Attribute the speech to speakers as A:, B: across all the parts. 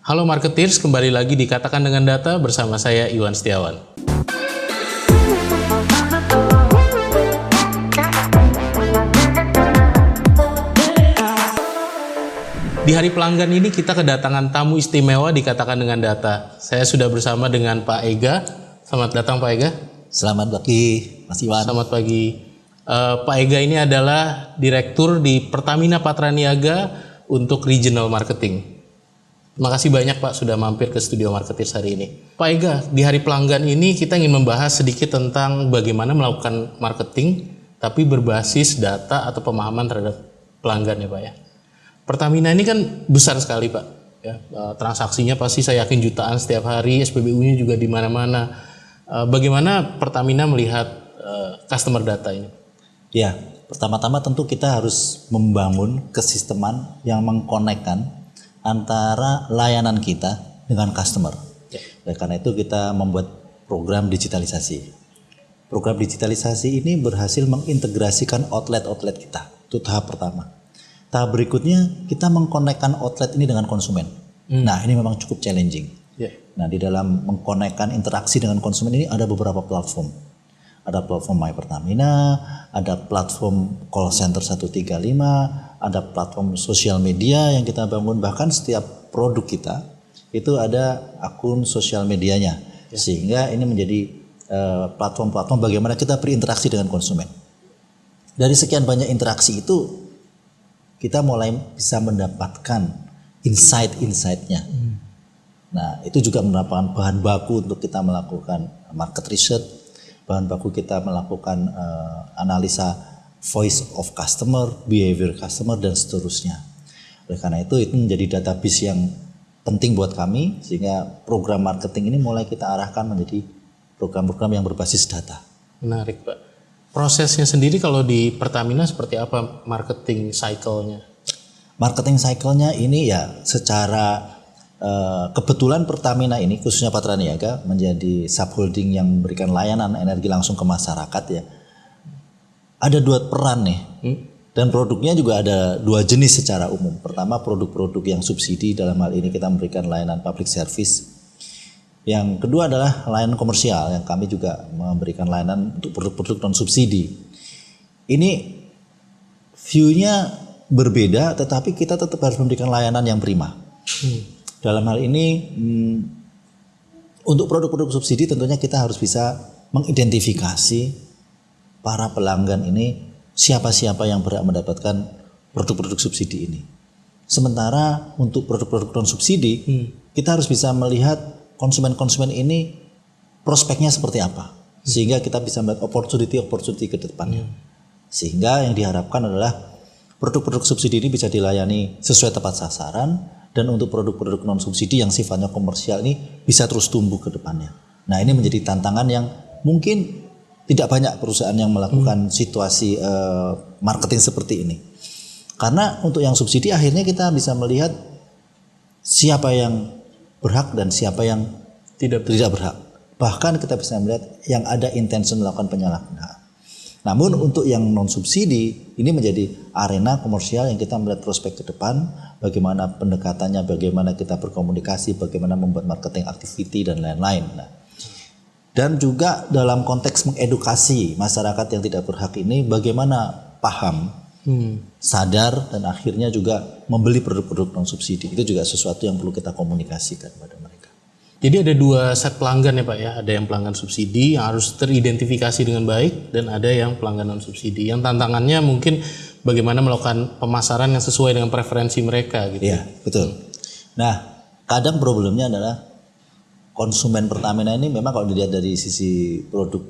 A: Halo Marketeers, kembali lagi di Katakan Dengan Data bersama saya Iwan Setiawan. Di hari pelanggan ini kita kedatangan tamu istimewa di Katakan Dengan Data. Saya sudah bersama dengan Pak Ega. Selamat datang Pak Ega.
B: Selamat pagi Mas Iwan.
A: Selamat pagi. Pak Ega ini adalah Direktur di Pertamina Patraniaga untuk Regional Marketing. Terima kasih banyak Pak sudah mampir ke studio Marketeers hari ini. Pak Ega, di hari pelanggan ini kita ingin membahas sedikit tentang bagaimana melakukan marketing tapi berbasis data atau pemahaman terhadap pelanggan ya Pak ya. Pertamina ini kan besar sekali Pak. Ya, transaksinya pasti saya yakin jutaan setiap hari, SPBU-nya juga di mana-mana. Bagaimana Pertamina melihat customer data ini?
B: Ya, pertama-tama tentu kita harus membangun kesisteman yang mengkonekkan antara layanan kita dengan customer.
A: Ya.
B: Oleh karena itu kita membuat program digitalisasi. Program digitalisasi ini berhasil mengintegrasikan outlet-outlet kita. Itu tahap pertama. Tahap berikutnya kita mengkonekkan outlet ini dengan konsumen. Nah, ini memang cukup challenging.
A: Yeah.
B: Nah, di dalam mengkonekkan interaksi dengan konsumen ini ada beberapa platform. Ada platform My Pertamina, ada platform call center 135, ada platform sosial media yang kita bangun, bahkan setiap produk kita itu ada akun sosial medianya. Yeah. Sehingga ini menjadi platform-platform bagaimana kita berinteraksi dengan konsumen. Dari sekian banyak interaksi itu kita mulai bisa mendapatkan insight-insightnya. Nah, itu juga merupakan bahan baku untuk kita melakukan market research, bahan baku kita melakukan analisa voice of customer, behavior customer, dan seterusnya. Oleh karena itu menjadi database yang penting buat kami, sehingga program marketing ini mulai kita arahkan menjadi program-program yang berbasis data.
A: Menarik Pak. Prosesnya sendiri kalau di Pertamina seperti apa marketing cycle-nya?
B: Marketing cycle-nya ini ya secara kebetulan Pertamina ini khususnya Patraniaga menjadi subholding yang memberikan layanan energi langsung ke masyarakat ya. Ada dua peran nih. Dan produknya juga ada dua jenis secara umum. Pertama produk-produk yang subsidi, dalam hal ini kita memberikan layanan public service. Yang kedua adalah layanan komersial yang kami juga memberikan layanan untuk produk-produk non subsidi. Ini view-nya berbeda, tetapi kita tetap harus memberikan layanan yang prima. Dalam hal ini untuk produk-produk subsidi tentunya kita harus bisa mengidentifikasi para pelanggan ini siapa-siapa yang berhak mendapatkan produk-produk subsidi ini. Sementara untuk produk-produk non subsidi kita harus bisa melihat konsumen-konsumen ini prospeknya seperti apa, sehingga kita bisa melihat opportunity ke depannya. Sehingga yang diharapkan adalah produk-produk subsidi ini bisa dilayani sesuai tepat sasaran, dan untuk produk-produk non subsidi yang sifatnya komersial ini bisa terus tumbuh ke depannya. Nah, ini menjadi tantangan yang mungkin tidak banyak perusahaan yang melakukan situasi marketing seperti ini. Karena untuk yang subsidi akhirnya kita bisa melihat siapa yang berhak dan siapa yang tidak berhak. Bahkan kita bisa melihat yang ada intention melakukan penyalahgunaan. Namun untuk yang non subsidi ini menjadi arena komersial yang kita melihat prospek ke depan, bagaimana pendekatannya, bagaimana kita berkomunikasi, bagaimana membuat marketing activity dan lain-lain. Nah, dan juga dalam konteks mengedukasi masyarakat yang tidak berhak ini, bagaimana paham, sadar, dan akhirnya juga membeli produk-produk non subsidi. Itu juga sesuatu yang perlu kita komunikasikan pada mereka.
A: Jadi ada dua set pelanggan ya Pak ya, ada yang pelanggan subsidi yang harus teridentifikasi dengan baik dan ada yang pelanggan non subsidi. Yang tantangannya mungkin bagaimana melakukan pemasaran yang sesuai dengan preferensi mereka gitu.
B: Iya, betul. Nah, kadang problemnya adalah konsumen Pertamina ini memang kalau dilihat dari sisi produk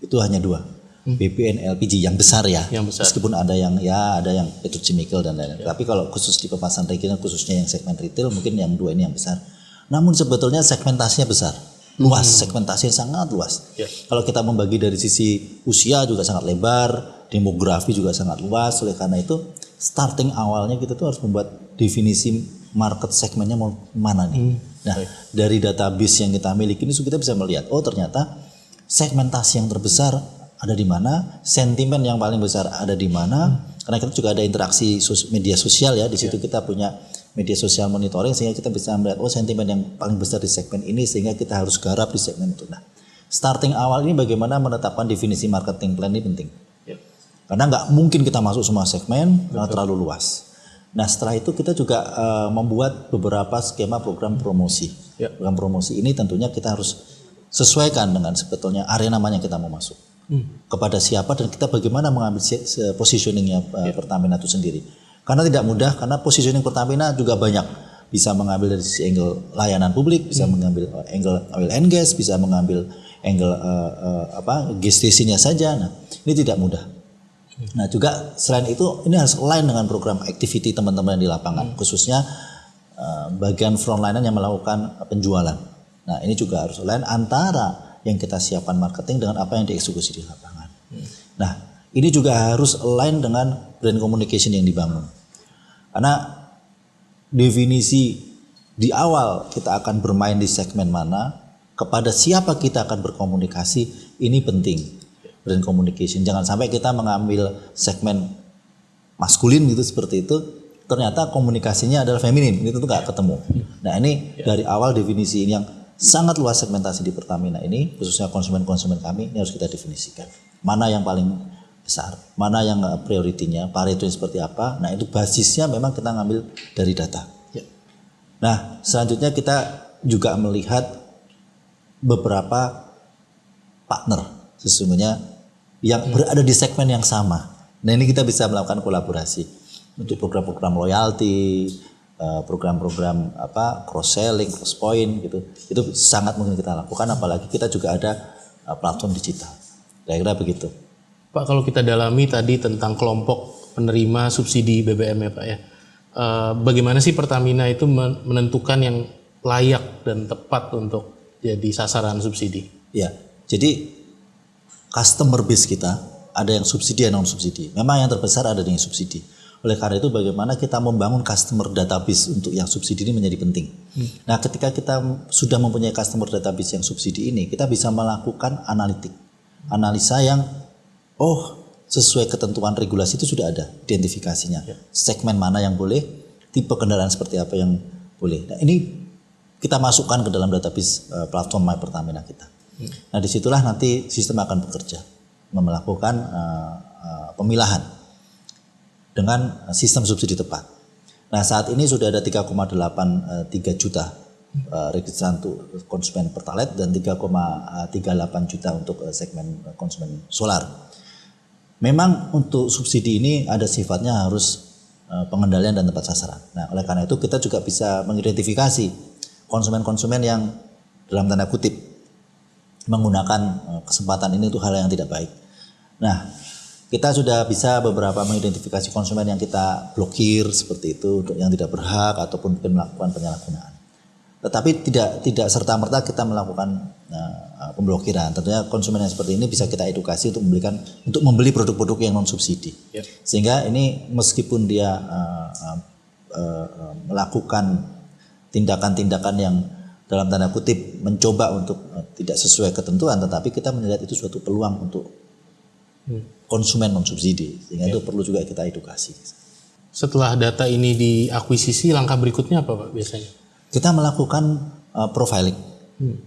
B: itu hanya dua, BPN, LPG yang besar ya.
A: Yang besar.
B: Meskipun ada yang petrochemical dan lain-lain. Tapi kalau khusus di pemasaran regional, khususnya yang segmen retail, mungkin yang dua ini yang besar. Namun sebetulnya segmentasinya besar, luas, segmentasinya sangat luas.
A: Yeah.
B: Kalau kita membagi dari sisi usia juga sangat lebar, demografi juga sangat luas. Oleh karena itu starting awalnya kita tuh harus membuat definisi market segmennya mau mana nih. Nah, dari database yang kita miliki ini kita bisa melihat, oh ternyata segmentasi yang terbesar ada di mana, sentimen yang paling besar ada di mana. Karena kita juga ada interaksi media sosial ya, di situ kita punya media sosial monitoring sehingga kita bisa melihat sentimen yang paling besar di segmen ini sehingga kita harus garap di segmen itu. Nah, starting awal ini bagaimana menetapkan definisi marketing plan ini penting.
A: Ya.
B: Karena nggak mungkin kita masuk semua segmen karena terlalu luas. Nah, setelah itu kita juga membuat beberapa skema program promosi.
A: Ya.
B: Program promosi ini tentunya kita harus sesuaikan dengan sebetulnya arena mana yang kita mau masuk. Kepada siapa dan kita bagaimana mengambil positioningnya Pertamina itu sendiri. Karena tidak mudah, karena positioning Pertamina juga banyak. Bisa mengambil dari sisi angle layanan publik, bisa mengambil angle oil and gas, bisa mengambil angle gas stationnya saja. Nah, ini tidak mudah. Nah, juga selain itu ini harus align dengan program activity teman-teman di lapangan, khususnya bagian frontliner yang melakukan penjualan. Nah, ini juga harus align antara yang kita siapkan marketing dengan apa yang dieksekusi di lapangan. Nah, ini juga harus align dengan brand communication yang dibangun. Karena definisi di awal kita akan bermain di segmen mana, kepada siapa kita akan berkomunikasi, ini penting. Brand communication, jangan sampai kita mengambil segmen maskulin gitu seperti itu, ternyata komunikasinya adalah feminin, itu tuh nggak ketemu. Nah, ini dari awal definisi ini yang sangat luas segmentasi di Pertamina ini, khususnya konsumen-konsumen kami, ini harus kita definisikan. Mana yang paling besar, mana yang prioritinya, Pareto seperti apa. Nah, itu basisnya memang kita ngambil dari data.
A: Ya.
B: Nah, selanjutnya kita juga melihat beberapa partner sesungguhnya yang berada di segmen yang sama. Nah, ini kita bisa melakukan kolaborasi untuk program-program loyalty, program-program cross selling, cross point gitu. Itu sangat mungkin kita lakukan, apalagi kita juga ada platform digital. Kira-kira begitu.
A: Pak, kalau kita dalami tadi tentang kelompok penerima subsidi BBM ya Pak ya, bagaimana sih Pertamina itu menentukan yang layak dan tepat untuk jadi sasaran subsidi?
B: Ya, jadi customer base kita ada yang subsidi dan non subsidi. Memang yang terbesar ada yang subsidi. Oleh karena itu bagaimana kita membangun customer database untuk yang subsidi ini menjadi penting. Nah, ketika kita sudah mempunyai customer database yang subsidi ini, kita bisa melakukan analisa yang sesuai ketentuan regulasi itu sudah ada identifikasinya. Segmen mana yang boleh, tipe kendaraan seperti apa yang boleh. Nah, ini kita masukkan ke dalam database platform My Pertamina kita. Nah, disitulah nanti sistem akan bekerja melakukan pemilahan dengan sistem subsidi tepat. Nah, saat ini sudah ada 3,83 juta registran untuk konsumen Pertalite dan 3,38 juta untuk segmen konsumen solar. Memang untuk subsidi ini ada sifatnya harus pengendalian dan tepat sasaran. Nah, oleh karena itu kita juga bisa mengidentifikasi konsumen-konsumen yang dalam tanda kutip menggunakan kesempatan ini untuk hal yang tidak baik. Nah, kita sudah bisa beberapa mengidentifikasi konsumen yang kita blokir seperti itu untuk yang tidak berhak ataupun mungkin melakukan penyalahgunaan. Tetapi tidak serta-merta kita melakukan pemblokiran. Tentunya konsumen yang seperti ini bisa kita edukasi untuk membeli produk-produk yang non subsidi. Sehingga ini meskipun dia melakukan tindakan-tindakan yang dalam tanda kutip mencoba untuk tidak sesuai ketentuan, tetapi kita melihat itu suatu peluang untuk konsumen non subsidi. Sehingga itu perlu juga kita edukasi.
A: Setelah data ini diakuisisi, langkah berikutnya apa Pak biasanya?
B: Kita melakukan profiling.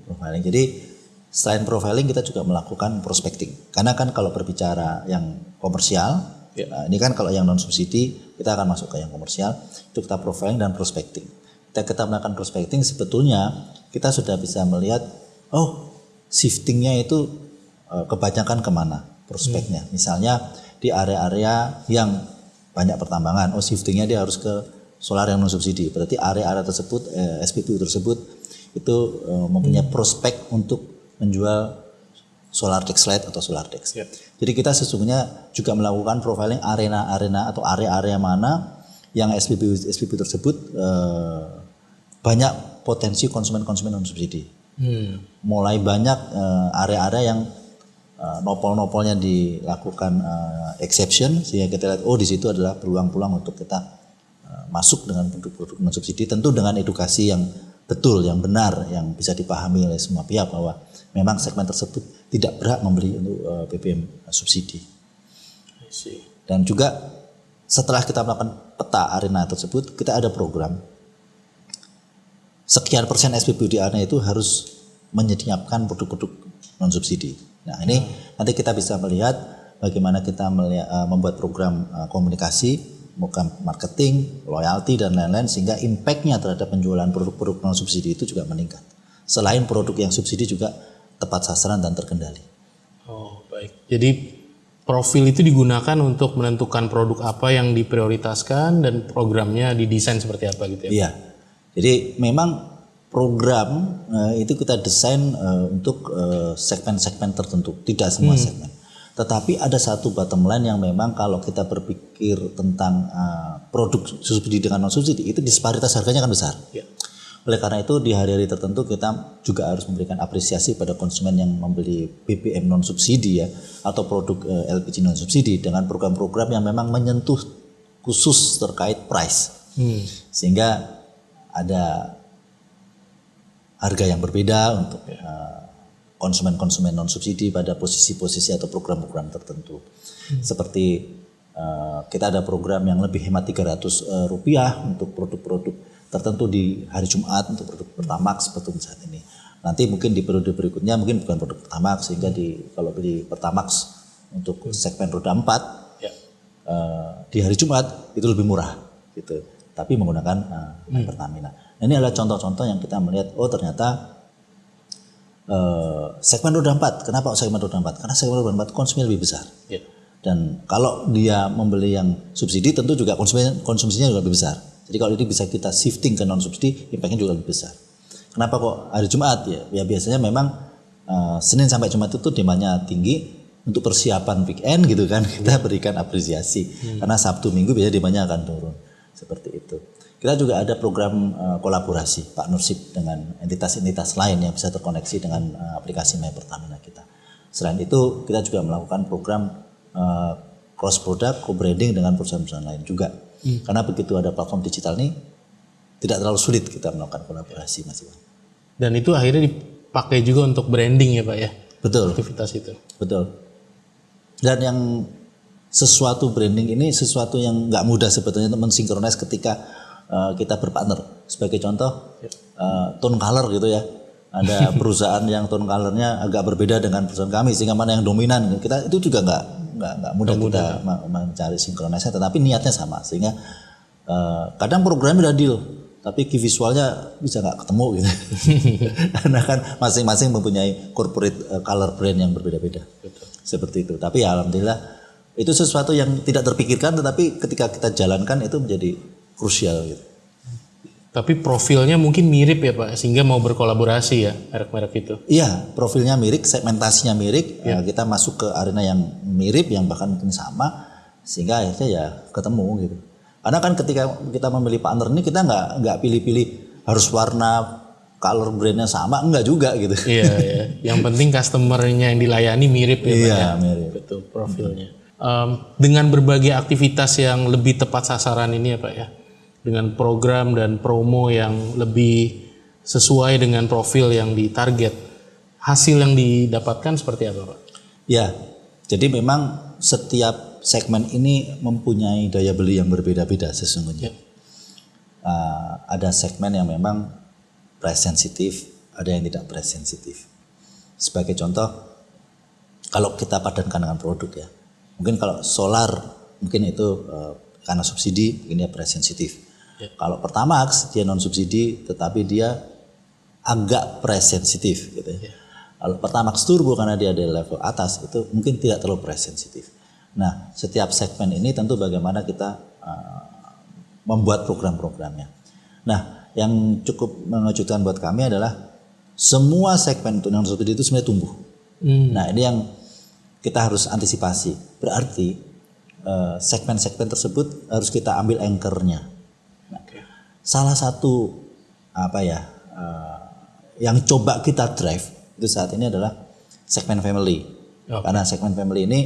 B: Profiling. Jadi selain profiling kita juga melakukan prospecting. Karena kan kalau berbicara yang komersial, ini kan kalau yang non subsidi kita akan masuk ke yang komersial, itu kita profiling dan prospecting. Kita melakukan prospecting sebetulnya kita sudah bisa melihat shiftingnya itu kebanyakan kemana prospeknya. Misalnya di area-area yang banyak pertambangan, shiftingnya dia harus ke solar yang non subsidi. Berarti area-area tersebut, SPBU tersebut itu mempunyai prospek untuk menjual solar deck slide atau solar deck. Jadi kita sesungguhnya juga melakukan profiling arena-arena atau area-area mana yang SPBU tersebut banyak potensi konsumen-konsumen non subsidi. Mulai banyak area-area yang nopol-nopolnya dilakukan exception sehingga kita lihat di situ adalah peluang-peluang untuk kita masuk dengan produk-produk non subsidi, tentu dengan edukasi yang betul, yang benar, yang bisa dipahami oleh semua pihak bahwa memang segmen tersebut tidak berhak membeli untuk BBM subsidi. Dan juga setelah kita melakukan peta arena tersebut, kita ada program sekian persen SPBUD-nya itu harus menyediakan produk-produk non subsidi. Nah ini nanti kita bisa melihat bagaimana kita membuat program komunikasi, program marketing, loyalty dan lain-lain sehingga impact-nya terhadap penjualan produk-produk non subsidi itu juga meningkat. Selain produk yang subsidi juga tepat sasaran dan terkendali.
A: Oh baik. Jadi profil itu digunakan untuk menentukan produk apa yang diprioritaskan dan programnya didesain seperti apa gitu ya?
B: Iya. Jadi memang program itu kita desain untuk segmen-segmen tertentu, tidak semua segmen. Tetapi ada satu bottom line yang memang kalau kita berpikir tentang produk subsidi dengan non subsidi itu disparitas harganya kan besar.
A: Ya.
B: Oleh karena itu di hari-hari tertentu kita juga harus memberikan apresiasi pada konsumen yang membeli BBM non subsidi ya atau produk LPG non subsidi dengan program-program yang memang menyentuh khusus terkait price. Sehingga ada harga yang berbeda untuk konsumen-konsumen non subsidi pada posisi-posisi atau program-program tertentu. Seperti kita ada program yang lebih hemat Rp300 untuk produk-produk tertentu di hari Jumat untuk produk Pertamax seperti saat ini. Nanti mungkin di periode berikutnya mungkin bukan produk Pertamax sehingga kalau beli Pertamax untuk segmen roda 4 di hari Jumat itu lebih murah gitu. Tapi menggunakan Pertamina. Nah, ini adalah contoh-contoh yang kita melihat ternyata segmen roda 4. Kenapa segmen roda 4? Karena segmen roda 4 konsumsinya lebih besar.
A: Ya.
B: Dan kalau dia membeli yang subsidi tentu juga konsumsinya juga lebih besar. Jadi kalau ini bisa kita shifting ke non subsidi, impactnya juga lebih besar. Kenapa kok hari Jumat ya? Ya biasanya memang Senin sampai Jumat itu demandnya tinggi untuk persiapan weekend gitu kan. Kita berikan apresiasi. Karena Sabtu Minggu biasanya demandnya akan turun. Seperti itu. Kita juga ada program kolaborasi partnership dengan entitas-entitas lain yang bisa terkoneksi dengan aplikasi My Pertamina kita. Selain itu kita juga melakukan program cross product co-branding dengan perusahaan-perusahaan lain juga. Karena begitu ada platform digital ini tidak terlalu sulit kita melakukan kolaborasi Mas Iwan.
A: Dan itu akhirnya dipakai juga untuk branding ya Pak ya?
B: Betul.
A: Aktivitas itu.
B: Betul. Dan yang sesuatu branding ini sesuatu yang nggak mudah sebetulnya untuk mensinkronis ketika kita berpartner. Sebagai contoh tone color gitu ya. Ada perusahaan yang tone colornya agak berbeda dengan perusahaan kami sehingga mana yang dominan. Kita itu juga nggak mudah kita mencari sinkronisasi, tetapi niatnya sama sehingga kadang programnya udah deal tapi key visualnya bisa nggak ketemu gitu. Karena kan masing-masing mempunyai corporate color brand yang berbeda-beda. Seperti itu. Tapi ya alhamdulillah itu sesuatu yang tidak terpikirkan tetapi ketika kita jalankan itu menjadi krusial gitu.
A: Tapi profilnya mungkin mirip ya Pak, sehingga mau berkolaborasi ya merek-merek itu.
B: Iya, profilnya mirip, segmentasinya mirip, kita masuk ke arena yang mirip, yang bahkan mungkin sama, sehingga akhirnya ya ketemu gitu. Karena kan ketika kita memilih partner ini kita nggak pilih-pilih harus warna, color brandnya sama, enggak juga gitu.
A: Iya, iya. Yang penting customernya yang dilayani mirip ya Pak ya.
B: Iya, mirip.
A: Betul profilnya. Dengan berbagai aktivitas yang lebih tepat sasaran ini ya Pak ya. Dengan program dan promo yang lebih sesuai dengan profil yang ditarget, hasil yang didapatkan seperti apa Pak?
B: Ya, jadi memang setiap segmen ini mempunyai daya beli yang berbeda-beda sesungguhnya. Ada segmen yang memang price sensitif, ada yang tidak price sensitif. Sebagai contoh, kalau kita padankan dengan produk ya, mungkin kalau solar mungkin itu karena subsidi, ini price sensitif. Kalau Pertamax dia non subsidi tetapi dia agak price sensitif gitu ya. Kalau Pertamax Turbo karena dia ada level atas itu mungkin tidak terlalu price sensitif. Nah, setiap segmen ini tentu bagaimana kita membuat program-programnya. Nah, yang cukup mengejutkan buat kami adalah semua segmen untuk non subsidi itu sebenarnya tumbuh. Nah, ini yang kita harus antisipasi. Berarti segmen-segmen tersebut harus kita ambil anchor-nya. Salah satu yang coba kita drive itu saat ini adalah segmen family. Karena segmen family ini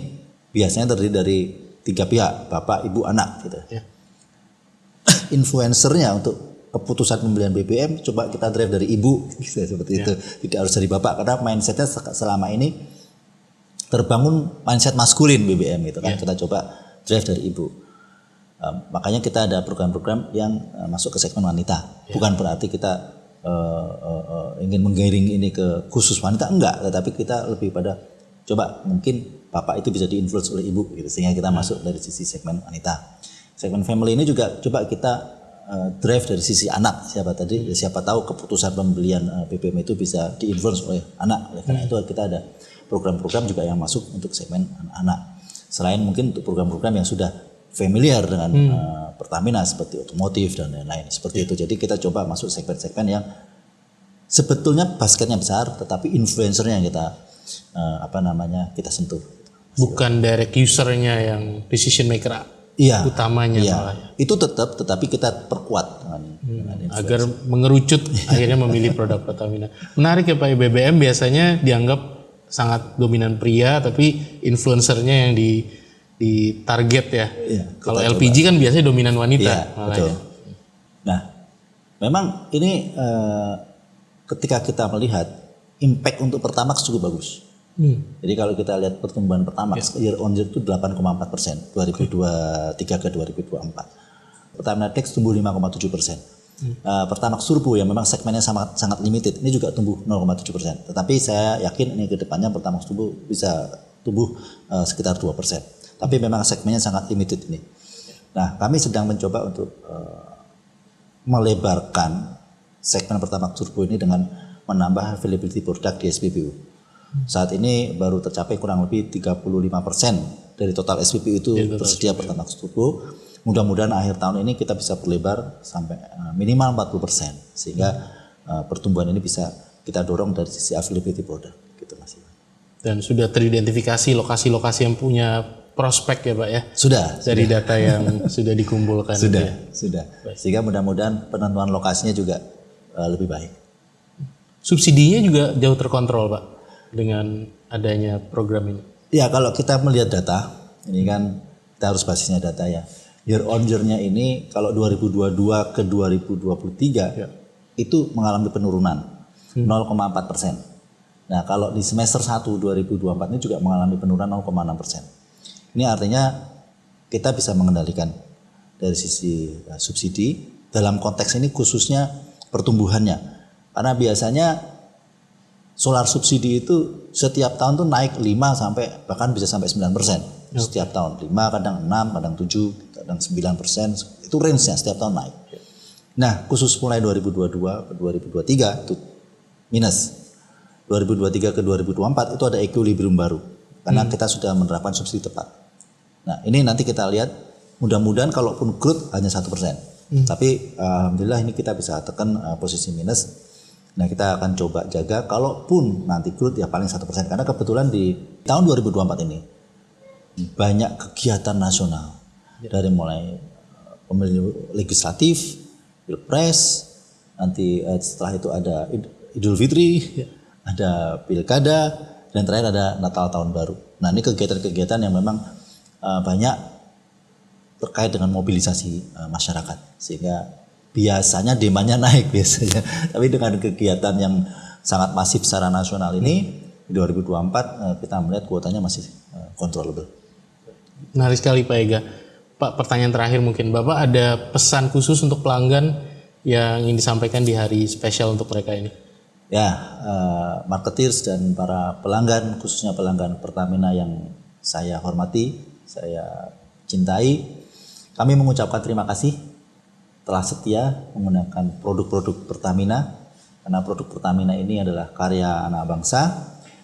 B: biasanya terdiri dari 3 pihak, bapak, ibu, anak gitu. Influencernya untuk keputusan pembelian BBM coba kita drive dari ibu gitu, seperti itu. Tidak harus dari bapak karena mindsetnya selama ini terbangun mindset maskulin BBM gitu kan. Kita coba drive dari ibu. Makanya kita ada program-program yang masuk ke segmen wanita. Bukan berarti kita ingin menggiring ini ke khusus wanita, enggak, tetapi kita lebih pada coba mungkin bapak itu bisa diinfluence oleh ibu gitu, sehingga kita masuk dari sisi segmen wanita. Segmen family ini juga coba kita drive dari sisi anak, siapa tahu keputusan pembelian BBM itu bisa diinfluence oleh anak. Oleh karena itu kita ada program-program juga yang masuk untuk segmen anak. Selain mungkin untuk program-program yang sudah familiar dengan Pertamina seperti otomotif dan lain-lain seperti itu. Jadi kita coba masuk segmen-segmen yang sebetulnya basketnya besar, tetapi influencernya yang kita kita sentuh.
A: Bukan direct usernya yang decision maker utamanya malah.
B: Itu tetapi kita perkuat dengan
A: agar mengerucut akhirnya memilih produk Pertamina. Menarik ya Pak, BBM biasanya dianggap sangat dominan pria, tapi influencernya yang di target ya. Kalau LPG kan biasanya dominan wanita.
B: Iya, betul. Ya. Nah, memang ini ketika kita melihat impact untuk Pertamax cukup bagus. Jadi kalau kita lihat pertumbuhan Pertamax year on year itu 8,4% 2023 ke 2024. Pertamina Dex tumbuh 5,7%. Pertamax Turbo yang memang segmennya sangat limited ini juga tumbuh 0,7%. Tetapi saya yakin ini ke depannya Pertamax Turbo bisa tumbuh sekitar 2%. Tapi memang segmennya sangat limited ini. Nah, kami sedang mencoba untuk melebarkan segmen Pertamax Turbo ini dengan menambah availability produk di SPBU. Saat ini baru tercapai kurang lebih 35% dari total SPBU itu tersedia Pertamax Turbo. Mudah-mudahan akhir tahun ini kita bisa perlebar sampai minimal 40%. Sehingga pertumbuhan ini bisa kita dorong dari sisi availability produk. Gitu Mas.
A: Dan sudah teridentifikasi lokasi-lokasi yang punya prospek ya Pak ya?
B: Sudah.
A: Dari data yang sudah dikumpulkan.
B: Sudah. Sehingga mudah-mudahan penentuan lokasinya juga lebih baik.
A: Subsidinya juga jauh terkontrol Pak dengan adanya program ini?
B: Ya, kalau kita melihat data, ini kan kita harus basisnya data ya. Year on year-nya ini kalau 2022 ke 2023 itu mengalami penurunan 0,4%. Nah, kalau di semester 1 2024 ini juga mengalami penurunan 0,6%. Ini artinya kita bisa mengendalikan dari sisi subsidi dalam konteks ini khususnya pertumbuhannya. Karena biasanya solar subsidi itu setiap tahun tuh naik 5 sampai bahkan bisa sampai 9% setiap tahun. 5, kadang 6, kadang 7, kadang 9%. Itu range-nya setiap tahun naik. Nah, khusus mulai 2022 ke 2023 itu minus. 2023 ke 2024 itu ada equilibrium baru. Karena kita sudah menerapkan subsidi tepat. Nah, ini nanti kita lihat mudah-mudahan kalaupun growth hanya 1%. Tapi alhamdulillah ini kita bisa tekan posisi minus. Nah, kita akan coba jaga kalaupun nanti growth ya paling 1%. Karena kebetulan di tahun 2024 ini banyak kegiatan nasional. Dari mulai pemilu legislatif, pilpres, nanti setelah itu ada Idul Fitri, ada pilkada, dan terakhir ada Natal Tahun Baru. Nah, ini kegiatan-kegiatan yang memang banyak terkait dengan mobilisasi masyarakat. Sehingga biasanya demandnya naik biasanya, tapi dengan kegiatan yang sangat masif secara nasional ini di 2024 kita melihat kuotanya masih controllable.
A: Menarik sekali Pak Ega. Pak, pertanyaan terakhir mungkin, Bapak ada pesan khusus untuk pelanggan yang ingin disampaikan di hari spesial untuk mereka ini?
B: Ya, marketeers dan para pelanggan, khususnya pelanggan Pertamina yang saya hormati, saya cintai, kami mengucapkan terima kasih telah setia menggunakan produk-produk Pertamina, karena produk Pertamina ini adalah karya anak bangsa.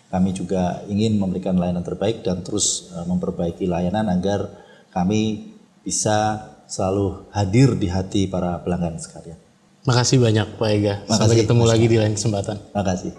B: Kami juga ingin memberikan layanan terbaik dan terus memperbaiki layanan agar kami bisa selalu hadir di hati para pelanggan sekalian.
A: Makasih banyak Pak Ega. Sampai ketemu lagi di lain kesempatan.
B: Makasih.